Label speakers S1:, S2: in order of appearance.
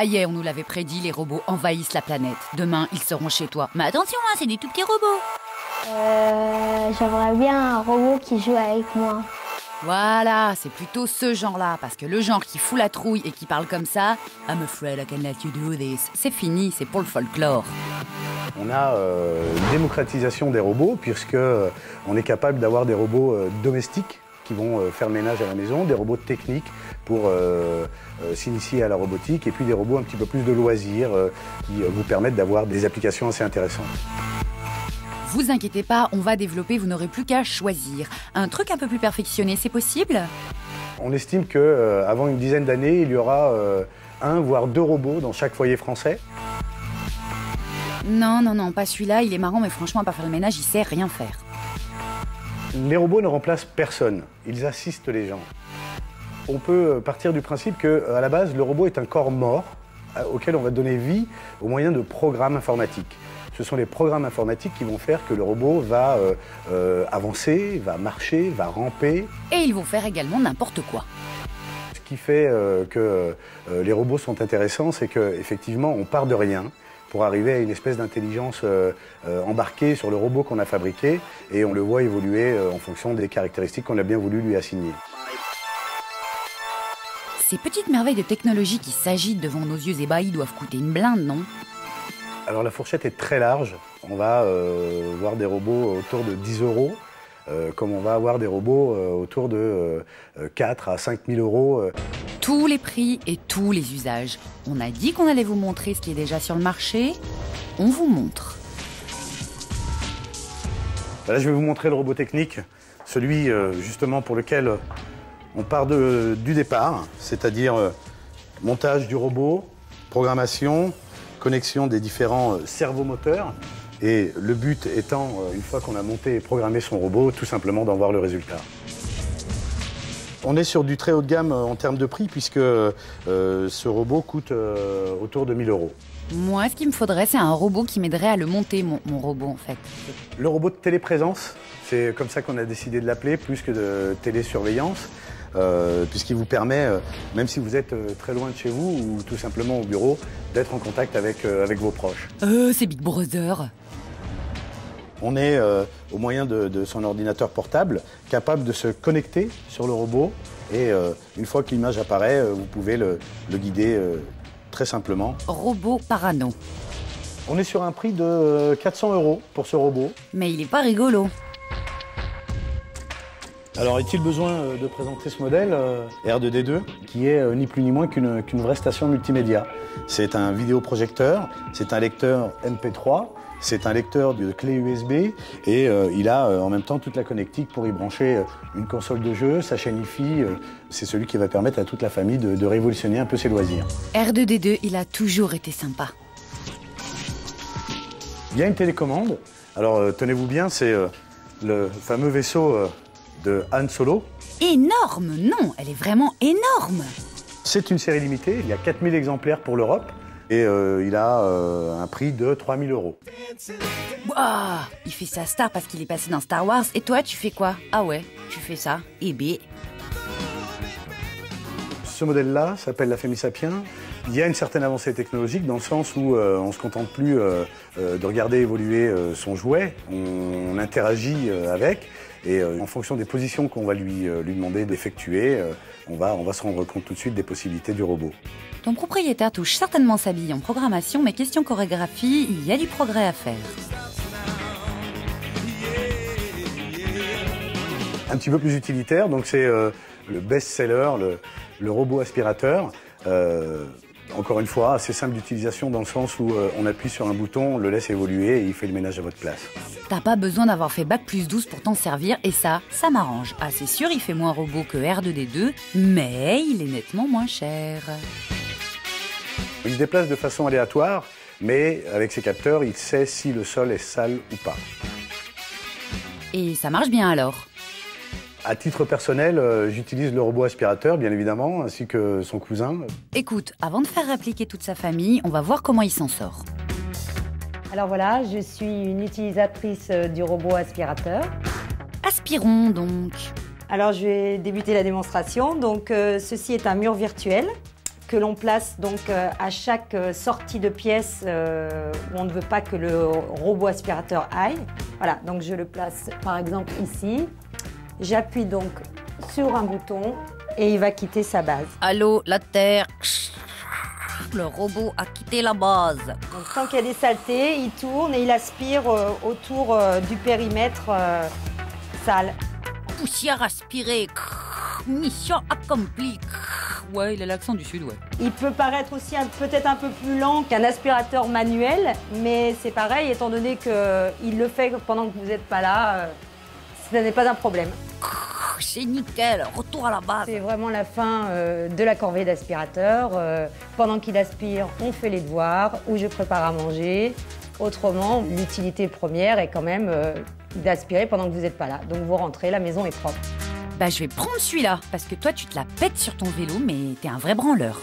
S1: Ça y est, on nous l'avait prédit, les robots envahissent la planète. Demain, ils seront chez toi. Mais attention, hein, c'est des tout petits robots.
S2: J'aimerais bien un robot qui joue avec moi.
S1: Voilà, c'est plutôt ce genre-là, parce que le genre qui fout la trouille et qui parle comme ça, I'm afraid I can let you do this, c'est fini, c'est pour le folklore.
S3: On a une démocratisation des robots, puisque on est capable d'avoir des robots domestiques qui vont faire le ménage à la maison, des robots techniques pour s'initier à la robotique, et puis des robots un petit peu plus de loisirs qui vous permettent d'avoir des applications assez intéressantes.
S1: Vous inquiétez pas, on va développer, vous n'aurez plus qu'à choisir. Un truc un peu plus perfectionné, c'est possible?
S3: On estime qu'avant une dizaine d'années, il y aura un voire deux robots dans chaque foyer français.
S1: Non, non, non, pas celui-là, il est marrant, mais franchement, à part faire le ménage, il sait rien faire.
S3: Les robots ne remplacent personne, ils assistent les gens. On peut partir du principe qu'à la base, le robot est un corps mort auquel on va donner vie au moyen de programmes informatiques. Ce sont les programmes informatiques qui vont faire que le robot va avancer, va marcher, va ramper.
S1: Et ils vont faire également n'importe quoi.
S3: Ce qui fait que les robots sont intéressants, c'est qu'effectivement, on part de rien pour arriver à une espèce d'intelligence embarquée sur le robot qu'on a fabriqué, et on le voit évoluer en fonction des caractéristiques qu'on a bien voulu lui assigner.
S1: Ces petites merveilles de technologie qui s'agitent devant nos yeux ébahis doivent coûter une blinde, non?
S3: Alors la fourchette est très large. On va voir des robots autour de 10 €, comme on va avoir des robots autour de 4 à 5 000 €.
S1: Tous les prix et tous les usages. On a dit qu'on allait vous montrer ce qui est déjà sur le marché. On vous montre.
S3: Là, je vais vous montrer le robot technique, celui justement pour lequel on part du départ, c'est-à-dire montage du robot, programmation, connexion des différents servomoteurs, et le but étant, une fois qu'on a monté et programmé son robot, tout simplement d'en voir le résultat. On est sur du très haut de gamme en termes de prix, puisque ce robot coûte autour de 1 000 €.
S1: Moi, ce qu'il me faudrait, c'est un robot qui m'aiderait à le monter, mon robot, en fait.
S3: Le robot de téléprésence, c'est comme ça qu'on a décidé de l'appeler, plus que de télésurveillance, puisqu'il vous permet, même si vous êtes très loin de chez vous ou tout simplement au bureau, d'être en contact avec vos proches.
S1: C'est Big Brother.
S3: On est, au moyen de son ordinateur portable, capable de se connecter sur le robot, et une fois que l'image apparaît, vous pouvez le guider très simplement.
S1: Robot parano.
S3: On est sur un prix de 400 € pour ce robot.
S1: Mais il est pas rigolo.
S3: Alors, est-il besoin de présenter ce modèle R2D2, qui est ni plus ni moins qu'une vraie station multimédia. C'est un vidéoprojecteur, c'est un lecteur MP3, c'est un lecteur de clé USB, et il a en même temps toute la connectique pour y brancher une console de jeu, sa chaîne Hi-Fi. C'est celui qui va permettre à toute la famille de révolutionner un peu ses loisirs.
S1: R2D2, il a toujours été sympa.
S3: Il y a une télécommande. Alors, tenez-vous bien, c'est le fameux vaisseau de Han Solo.
S1: Énorme, non, elle est vraiment énorme.
S3: C'est une série limitée, il y a 4000 exemplaires pour l'Europe, et il a un prix de 3 000 €.
S1: Waouh, il fait sa star parce qu'il est passé dans Star Wars, et toi tu fais quoi? Ah ouais, tu fais ça, et B.
S3: Ce modèle-là s'appelle la Fémisapien. Il y a une certaine avancée technologique dans le sens où on ne se contente plus de regarder évoluer son jouet, on interagit avec, et en fonction des positions qu'on va lui demander d'effectuer, on va se rendre compte tout de suite des possibilités du robot.
S1: Ton propriétaire touche certainement sa bille en programmation, mais question chorégraphie, il y a du progrès à faire.
S3: Un petit peu plus utilitaire, donc c'est le best-seller, le robot aspirateur. Encore une fois, assez simple d'utilisation dans le sens où on appuie sur un bouton, on le laisse évoluer et il fait le ménage à votre place.
S1: T'as pas besoin d'avoir fait bac+12 pour t'en servir, et ça m'arrange. Ah, c'est sûr, il fait moins robot que R2D2, mais il est nettement moins cher.
S3: Il se déplace de façon aléatoire, mais avec ses capteurs, il sait si le sol est sale ou pas.
S1: Et ça marche bien alors?
S3: À titre personnel, j'utilise le robot aspirateur, bien évidemment, ainsi que son cousin.
S1: Écoute, avant de faire appliquer toute sa famille, on va voir comment il s'en sort.
S4: Alors voilà, je suis une utilisatrice du robot aspirateur.
S1: Aspirons donc.
S4: Alors je vais débuter la démonstration. Donc ceci est un mur virtuel que l'on place donc à chaque sortie de pièce où on ne veut pas que le robot aspirateur aille. Voilà, donc je le place par exemple ici. J'appuie donc sur un bouton et il va quitter sa base.
S1: Allô, la Terre. Le robot a quitté la base.
S4: Donc, tant qu'il y a des saletés, il tourne et il aspire autour du périmètre sale.
S1: Poussière aspirée. Mission accomplie. Ouais, il a l'accent du sud, ouais.
S4: Il peut paraître aussi peut-être un peu plus lent qu'un aspirateur manuel, mais c'est pareil, étant donné qu'il le fait pendant que vous n'êtes pas là, ce n'est pas un problème.
S1: C'est nickel, retour à la base.
S4: C'est vraiment la fin de la corvée d'aspirateur. Pendant qu'il aspire, on fait les devoirs ou je prépare à manger. Autrement, l'utilité première est quand même d'aspirer pendant que vous n'êtes pas là. Donc vous rentrez, la maison est propre.
S1: Bah je vais prendre celui-là, parce que toi tu te la pètes sur ton vélo, mais t'es un vrai branleur.